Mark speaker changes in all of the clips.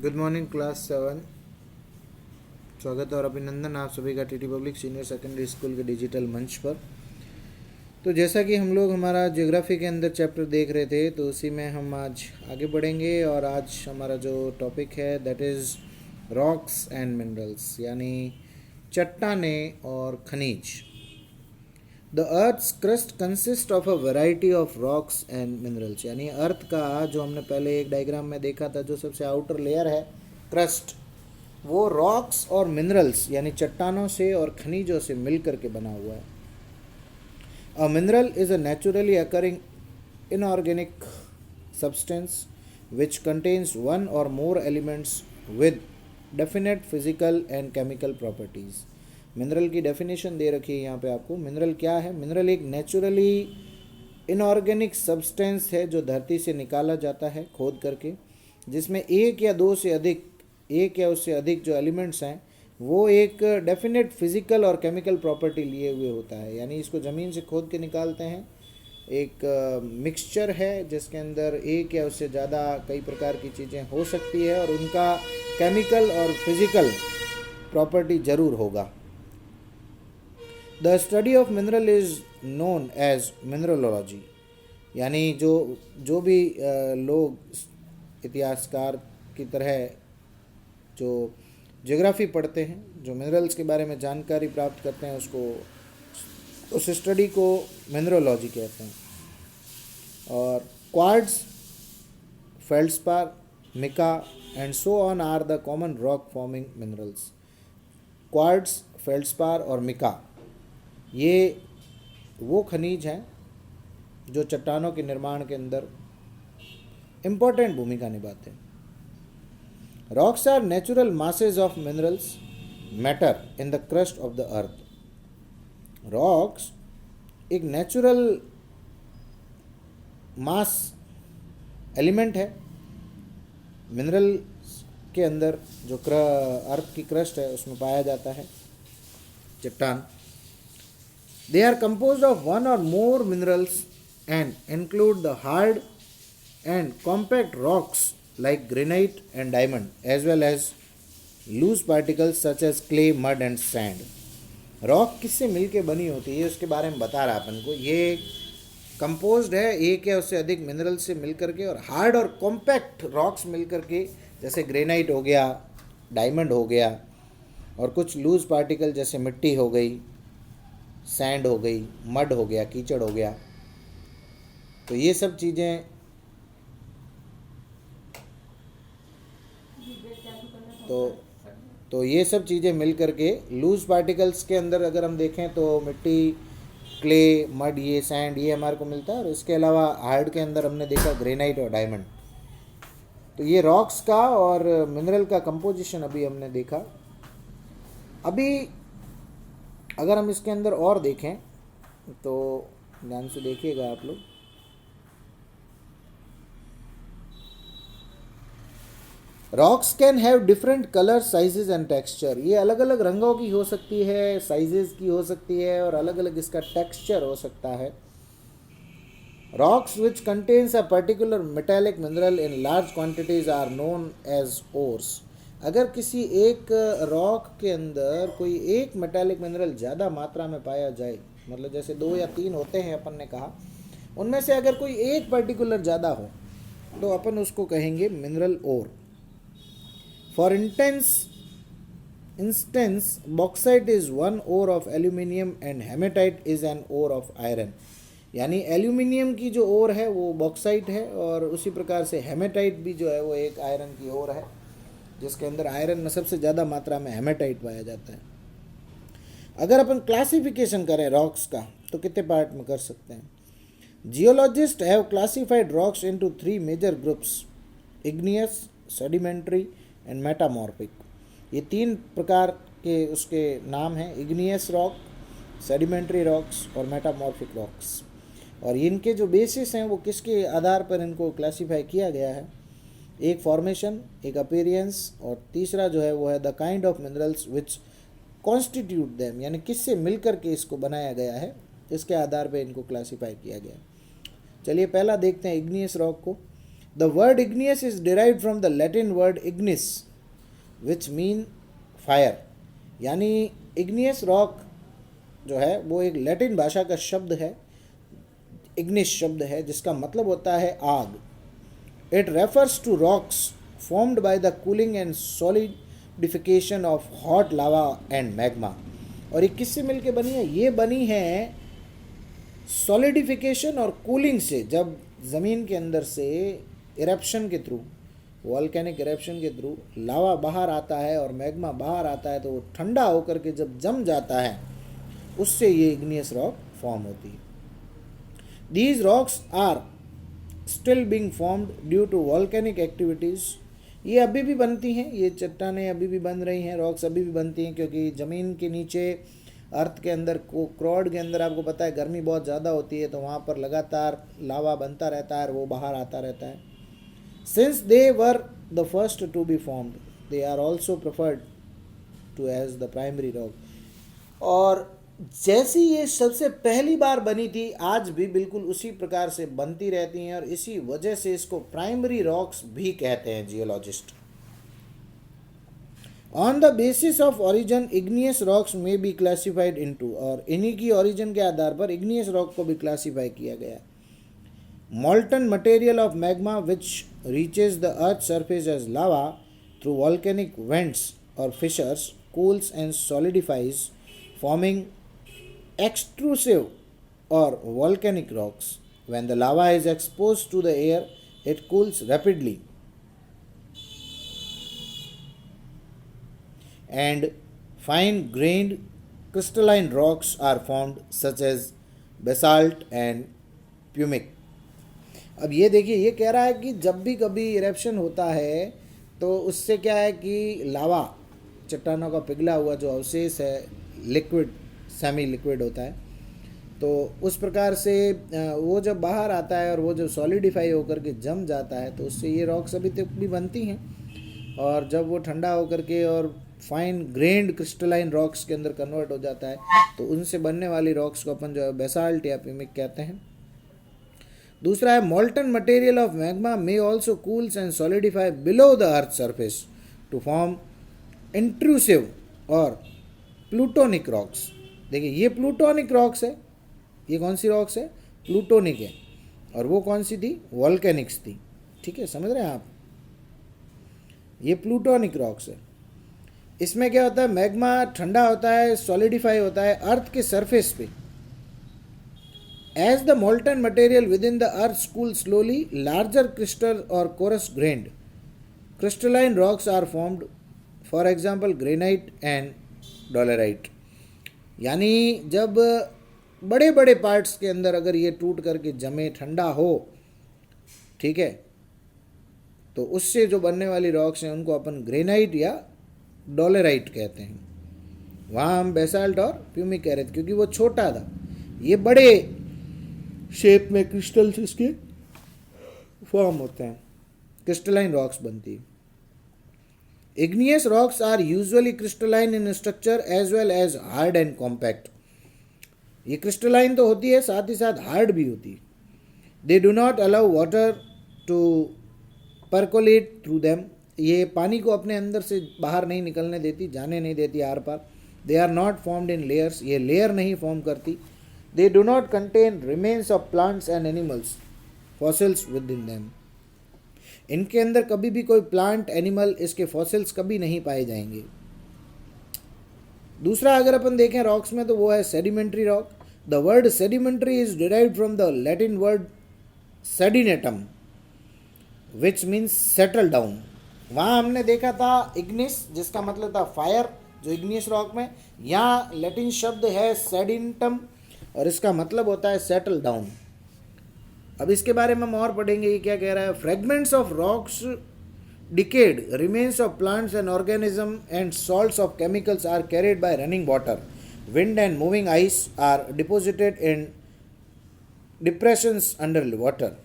Speaker 1: Good morning class 7। स्वागत और अभिनंदन आप सभी का TT public senior secondary school के डिजिटल मंच पर। तो जैसा कि हम लोग हमारा ज्योग्राफी के अंदर चैप्टर देख रहे थे, तो उसी में हम आज आगे बढ़ेंगे। और आज हमारा जो टॉपिक है that is rocks and minerals, यानी चट्टाने और खनिज। The earth's crust consist of a variety of rocks and minerals, यानी अर्थ का जो हमने पहले एक डायग्राम में देखा था, जो सबसे आउटर लेयर है क्रस्ट, वो रॉक्स और मिनरल्स यानी चट्टानों से और खनिजों से मिलकर के बना हुआ है। A mineral is a naturally occurring inorganic substance which contains one or more elements with definite physical and chemical properties। Mineral की डेफिनेशन दे रखी है यहाँ पे आपको। मिनरल क्या है? मिनरल एक नेचुरली इनऑर्गेनिक सब्सटेंस है जो धरती से निकाला जाता है खोद करके, जिसमें एक या उससे अधिक जो एलिमेंट्स हैं वो एक डेफिनेट फिजिकल और केमिकल प्रॉपर्टी लिए हुए होता है। यानी इसको ज़मीन से खोद के निकालते हैं। एक मिक्सचर है जिसके अंदर एक या उससे ज़्यादा कई प्रकार की चीज़ें हो सकती है और उनका केमिकल और फिजिकल प्रॉपर्टी ज़रूर होगा। The study of mineral is known as mineralogy, यानी जो भी लोग इतिहासकार की तरह जो ज्योग्राफी पढ़ते हैं, जो मिनरल्स के बारे में जानकारी प्राप्त करते हैं, उस स्टडी को मिनरोलॉजी कहते हैं। और quartz, feldspar, mica and so on are the common rock forming minerals. Quartz, feldspar और मिका ये वो खनिज हैं जो चट्टानों के निर्माण के अंदर इम्पोर्टेंट भूमिका निभाते हैं। Rocks are natural masses of minerals matter in the crust of the earth। Rocks एक नेचुरल मास एलिमेंट है मिनरल के अंदर, जो अर्थ की क्रस्ट है उसमें पाया जाता है चट्टान। They are composed of one or more minerals and include the hard and compact rocks like granite and diamond, as well as loose particles such as clay, mud and sand। Rock किससे मिलके बनी होती है उसके बारे में बता रहा अपन को। ये कंपोज्ड है एक या उससे अधिक मिनरल से मिलकर के, और हार्ड और कॉम्पैक्ट रॉक्स मिलकर के, जैसे ग्रेनाइट हो गया, डायमंड हो गया, और कुछ लूज पार्टिकल जैसे मिट्टी हो गई, सैंड हो गई, मड हो गया, कीचड़ हो गया। तो ये सब चीज़ें तो ये सब चीज़ें मिल करके लूज पार्टिकल्स के अंदर अगर हम देखें तो मिट्टी, क्ले, मड, ये सैंड, ये हमारे को मिलता है। और इसके अलावा हार्ड के अंदर हमने देखा ग्रेनाइट और डायमंड। तो ये रॉक्स का और मिनरल का कंपोजिशन अभी हमने देखा। अभी अगर हम इसके अंदर और देखें तो ध्यान से देखिएगा आप लोग। Rocks can have different colour, sizes and texture. ये अलग अलग रंगों की हो सकती है, साइजेस की हो सकती है, और अलग अलग इसका टेक्सचर हो सकता है। Rocks which contains a particular metallic mineral in large quantities are known as ores. अगर किसी एक रॉक के अंदर कोई एक मेटेलिक मिनरल ज़्यादा मात्रा में पाया जाए, मतलब जैसे 2 या 3 होते हैं अपन ने कहा, उनमें से अगर कोई एक पर्टिकुलर ज़्यादा हो तो अपन उसको कहेंगे mineral ore. For instance, bauxite is one ore of aluminium and hematite is an ore of iron। यानी एल्यूमिनियम की जो ओर है वो बॉक्साइट है, और उसी प्रकार से हेमेटाइट भी जो है वो एक आयरन की ओर है, जिसके अंदर आयरन में सबसे ज़्यादा मात्रा में हेमेटाइट पाया जाता है। अगर अपन क्लासिफिकेशन करें रॉक्स का तो कितने पार्ट में कर सकते हैं? Geologist have classified rocks into 3 major groups, igneous, sedimentary and metamorphic. ये 3 प्रकार के उसके नाम हैं, इग्नियस रॉक, सेडिमेंट्री रॉक्स और मेटामॉर्फिक रॉक्स। और इनके जो बेसिस हैं वो किसके आधार पर इनको क्लासीफाई किया गया है? एक फॉर्मेशन, एक अपीयरेंस, और तीसरा जो है वो है the kind of minerals which constitute them, यानी किससे मिलकर के इसको बनाया गया है, इसके आधार पर इनको क्लासीफाई किया गया। चलिए पहला देखते हैं इग्नियस रॉक को। The word igneous is derived from the Latin word Ignis which mean fire, यानी इग्नियस रॉक जो है वो एक लैटिन भाषा का शब्द है, इग्निस शब्द है, जिसका मतलब होता है आग. It refers to rocks formed by the cooling and solidification of hot lava and magma. और ये किससे मिलके बनी है? ये बनी है सॉलिडिफिकेशन और कूलिंग से. जब ज़मीन के अंदर से इरप्शन के थ्रू, वॉल्केनिक इरप्शन के थ्रू लावा बाहर आता है और मैग्मा बाहर आता है, तो वो ठंडा होकर के जब जम जाता है, उससे ये इग्नियस रॉक फॉर्म होती है. These rocks are still being formed due to volcanic activities. ये अभी भी बनती हैं, ये चट्टानें अभी भी बन रही हैं, रॉक्स अभी भी बनती हैं, क्योंकि ज़मीन के नीचे अर्थ के अंदर क्रोड के अंदर आपको पता है गर्मी बहुत ज़्यादा होती है, तो वहाँ पर लगातार लावा बनता रहता है और वो बाहर आता रहता है. Since they were the first to be formed they are also preferred to as the primary rock. और जैसी ये सबसे पहली बार बनी थी, आज भी बिल्कुल उसी प्रकार से बनती रहती हैं, और इसी वजह से इसको प्राइमरी रॉक्स भी कहते हैं geologist. On the basis of origin igneous rocks में बी क्लासिफाइड इनटू, और इन्हीं की ओरिजिन के आधार पर इग्नियस रॉक को भी क्लासीफाई किया गया. Molten material of magma which reaches the earth surface as lava through volcanic vents or fissures cools and solidifies forming extrusive or volcanic rocks. When the lava is exposed to the air, it cools rapidly and fine-grained crystalline rocks are formed such as basalt and pumic. अब ये देखिए, ये कह रहा है कि जब भी कभी इरेप्शन होता है तो उससे क्या है कि लावा, चट्टानों का पिघला हुआ जो अवशेष है, लिक्विड सेमी लिक्विड होता है, तो उस प्रकार से वो जब बाहर आता है और वो जब सॉलिडिफाई होकर के जम जाता है, तो उससे ये रॉक्स अभी तक भी बनती हैं. और जब वो ठंडा होकर के और फाइन ग्रेन्ड क्रिस्टलाइन रॉक्स के अंदर कन्वर्ट हो जाता है, तो उनसे बनने वाली रॉक्स को अपन जो है बेसाल्ट या प्यूमिक कहते हैं. दूसरा है molten material of magma may also cools and solidify below the earth surface to form intrusive और प्लूटोनिक रॉक्स. देखिए, ये प्लूटोनिक रॉक्स है. ये कौन सी रॉक्स है? प्लूटोनिक है. और वो कौन सी थी? वॉल्केनिक्स थी. ठीक है, समझ रहे हैं आप? ये प्लूटोनिक रॉक्स है. इसमें क्या होता है? मैग्मा ठंडा होता है, सॉलिडिफाई होता है अर्थ के सरफेस पे. As the molten material within the earth cool slowly, larger crystal or coarse grained crystalline rocks are formed. For example granite and dolerite. यानी जब बड़े बड़े पार्ट्स के अंदर अगर ये टूट करके जमे, ठंडा हो, ठीक है, तो उससे जो बनने वाली रॉक्स हैं उनको अपन ग्रेनाइट या डॉलराइट कहते हैं. वहाँ हम बेसाल्ट और प्यूमिक कह रहे थे क्योंकि वो छोटा था. ये बड़े शेप में क्रिस्टल्स इसके फॉर्म होते हैं, क्रिस्टलाइन रॉक्स बनती है. Igneous rocks are usually crystalline in structure as well as hard and compact. ये crystalline तो होती है, साथ ही साथ hard भी होती है. They do not allow water to percolate through them. ये पानी को अपने अंदर से बाहर नहीं निकलने देती, जाने नहीं देती आर पार. They are not formed in layers. ये layer नहीं फॉर्म करती. They do not contain remains of plants and animals, fossils within them. इनके अंदर कभी भी कोई प्लांट, एनिमल, इसके फॉसिल्स कभी नहीं पाए जाएंगे. दूसरा अगर अपन देखें रॉक्स में, तो वो है sedimentary rock. The word sedimentary is derived from the Latin word sedimentum which means settle down. वहाँ हमने देखा था इग्निस, जिसका मतलब था फायर, जो इग्नियस रॉक में. यहाँ लैटिन शब्द है सेडिनेटम और इसका मतलब होता है सेटल डाउन. अब इसके बारे में हम और पढ़ेंगे. ये क्या कह रहा है? Fragments of rocks decayed, remains of plants and organism and salts of chemicals are carried by running water, wind and moving ice are deposited in depressions under water.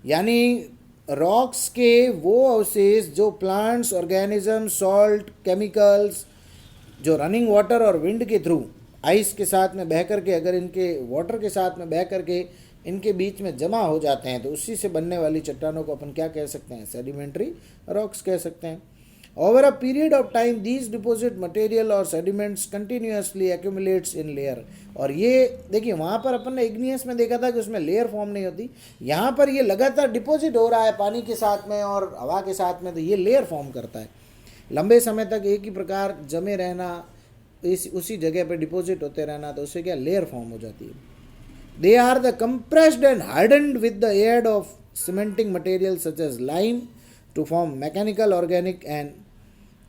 Speaker 1: यानी रॉक्स के वो अवशेष जो प्लांट्स, ऑर्गेनिज्म, सॉल्ट, केमिकल्स, जो running water और wind के through, ice के साथ में बह करके, अगर इनके वाटर के साथ में बह करके इनके बीच में जमा हो जाते हैं, तो उसी से बनने वाली चट्टानों को अपन क्या कह सकते हैं, सेडिमेंट्री रॉक्स कह सकते हैं। Over a period of time these deposit material or sediments continuously accumulates in layer. और ये देखिए वहाँ पर अपन ने इग्नियस में देखा था कि उसमें लेयर फॉर्म नहीं होती, यहाँ पर ये लगातार डिपॉजिट हो रहा है पानी के साथ में और हवा के साथ में, तो ये लेयर फॉर्म करता है। लंबे समय तक एक ही प्रकार जमे रहना, उसी जगह पे डिपॉजिट होते रहना, तो उससे क्या लेयर फॉर्म हो जाती है। They are the compressed and hardened with the aid of cementing material such as lime to form mechanical, organic and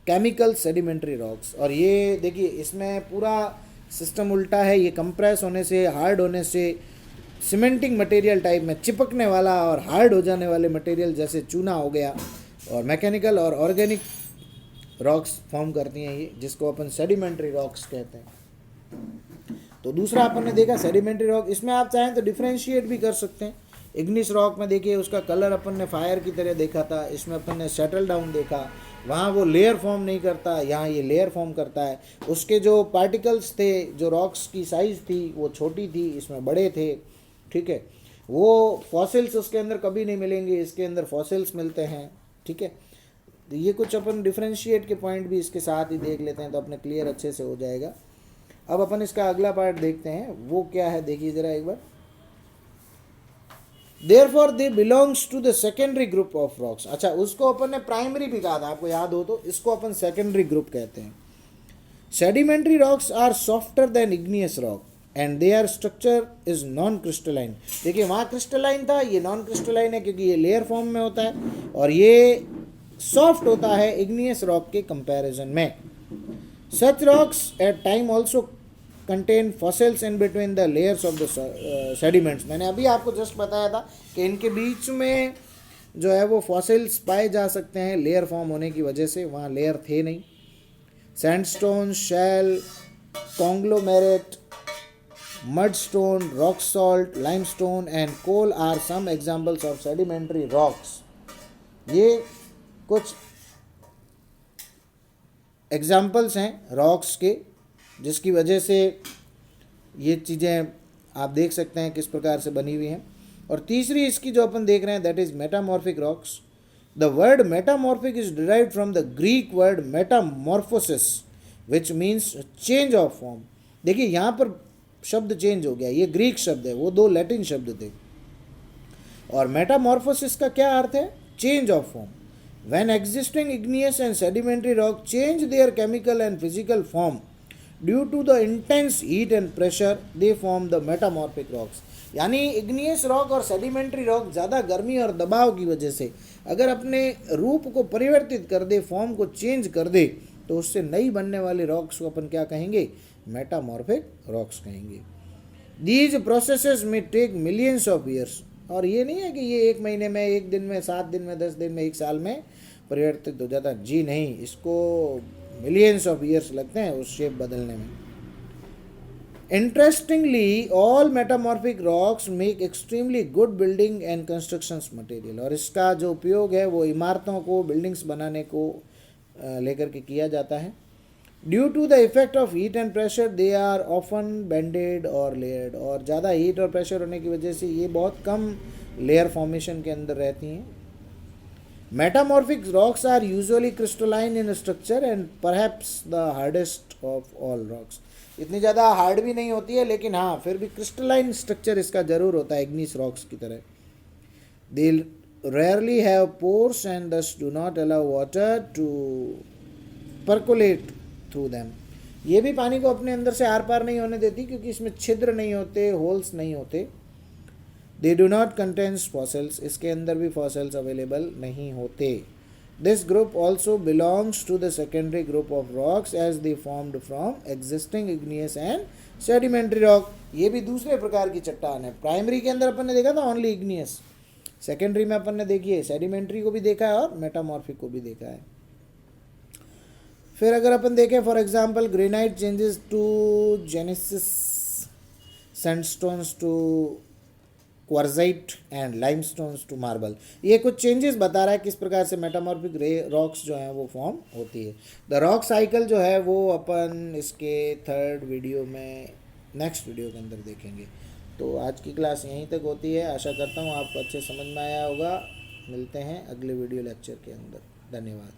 Speaker 1: chemical sedimentary rocks. और ये देखिए इसमें पूरा सिस्टम उल्टा है, ये कंप्रेस होने से, हार्ड होने से, सीमेंटिंग मटेरियल टाइप में चिपकने वाला और हार्ड हो जाने वाले मटेरियल जैसे चूना हो गया, और मैकेनिकल और ऑर्गेनिक रॉक्स फॉर्म करती हैं ये, जिसको अपन सेडिमेंट्री रॉक्स कहते हैं। तो दूसरा अपन ने देखा सेडिमेंट्री रॉक, इसमें आप चाहें तो डिफ्रेंशिएट भी कर सकते हैं। इग्निस रॉक में देखिए उसका कलर अपन ने फायर की तरह देखा था, इसमें अपन ने सेटल डाउन देखा, वहाँ वो लेयर फॉर्म नहीं करता, यहाँ ये लेयर फॉर्म करता है। उसके जो पार्टिकल्स थे, जो रॉक्स की साइज़ थी वो छोटी थी, इसमें बड़े थे, ठीक है। वो फॉसिल्स उसके अंदर कभी नहीं मिलेंगे, इसके अंदर फॉसिल्स मिलते हैं, ठीक है। तो ये कुछ अपन डिफ्रेंशिएट के पॉइंट भी इसके साथ ही देख लेते हैं, तो अपने क्लियर अच्छे से हो जाएगा। अब अपन इसका अगला पार्ट देखते हैं, वो क्या है देखिए ज़रा एक बार। Therefore they belongs to the secondary group of rocks। अच्छा, उसको अपन ने प्राइमरी भी कहा था, आपको याद हो तो, इसको अपन सेकेंडरी ग्रुप कहते हैं। Sedimentary rocks are softer than igneous rock and their structure is non crystalline. देखिए वहाँ क्रिस्टलाइन था, ये नॉन क्रिस्टलाइन है क्योंकि ये लेयर फॉर्म में होता है, और ये सॉफ्ट होता है इग्नियस रॉक के कंपैरिजन में। Such rocks at time also contain fossils in between the layers of the sediments. मैंने अभी आपको जस्ट बताया था कि इनके बीच में जो है वो फॉसिल्स पाए जा सकते हैं लेयर फॉर्म होने की वजह से, वहाँ लेयर थे नहीं। Sandstone, shale, conglomerate, mudstone, rock salt, limestone and coal are some examples of sedimentary rocks. ये कुछ एग्जाम्पल्स हैं रॉक्स के, जिसकी वजह से ये चीज़ें आप देख सकते हैं किस प्रकार से बनी हुई हैं। और तीसरी इसकी जो अपन देख रहे हैं that is metamorphic rocks. The word metamorphic is derived from the Greek word Metamorphosis which means change of form. देखिए यहाँ पर शब्द चेंज हो गया, ये ग्रीक शब्द है, वो दो लैटिन शब्द थे। और मेटामॉर्फोसिस का क्या अर्थ है, change of form. When existing igneous and sedimentary rock change their chemical and physical form due to the intense heat and pressure they form the metamorphic rocks. यानी इग्नियस रॉक और sedimentary rock ज़्यादा गर्मी और दबाव की वजह से अगर अपने रूप को परिवर्तित कर दे, फॉर्म को चेंज कर दे, तो उससे नई बनने वाली रॉक्स को अपन क्या कहेंगे, मेटामॉर्फिक रॉक्स कहेंगे। दीज प्रोसेसेस में टेक मिलियंस ऑफ ईयर्स। और ये नहीं है कि ये 1 महीने में, 1 दिन में, 7 दिन में, 10 दिन में, 1 साल में परिवर्तित हो जाता, जी नहीं, इसको मिलियंस ऑफ ईयर्स लगते हैं उस शेप बदलने में। Interestingly all metamorphic rocks make extremely good building and constructions material. और इसका जो उपयोग है वो इमारतों को, बिल्डिंग्स बनाने को लेकर के किया जाता है। Due to the effect of heat and pressure they are often bended और लेयर्ड। और ज़्यादा हीट और प्रेशर होने की वजह से ये बहुत कम लेयर फॉर्मेशन के अंदर रहती हैं। Metamorphic rocks are usually crystalline in structure and perhaps the hardest of all rocks. इतनी ज़्यादा हार्ड भी नहीं होती है, लेकिन हाँ फिर भी क्रिस्टलाइन स्ट्रक्चर इसका ज़रूर होता है इग्निस रॉक्स की तरह। They rarely have pores and thus do not allow water to percolate through them. ये भी पानी को अपने अंदर से आर पार नहीं होने देती क्योंकि इसमें छिद्र नहीं होते, होल्स नहीं होते। They do not contains fossils, इसके अंदर भी फॉसिल्स अवेलेबल नहीं होते। This group also belongs to the secondary group of rocks as they formed from existing igneous and sedimentary rock. ये भी दूसरे प्रकार की चट्टान है। प्राइमरी के अंदर अपन ने देखा था ओनली इग्नियस, सेकेंडरी में अपन ने देखी है सेडिमेंट्री को भी देखा है और मेटामॉर्फिक को भी देखा है। फिर अगर अपन देखें for example granite changes to genesis, sandstones to quartzite and limestones to marble. ये कुछ चेंजेस बता रहा है किस प्रकार से मेटामॉर्फिक रॉक्स जो हैं वो फॉर्म होती है। द रॉक साइकिल जो है वो अपन इसके 3rd वीडियो में, नेक्स्ट वीडियो के अंदर देखेंगे। तो आज की क्लास यहीं तक होती है। आशा करता हूँ आपको अच्छे समझ में आया होगा। मिलते हैं अगले वीडियो लेक्चर के अंदर। धन्यवाद।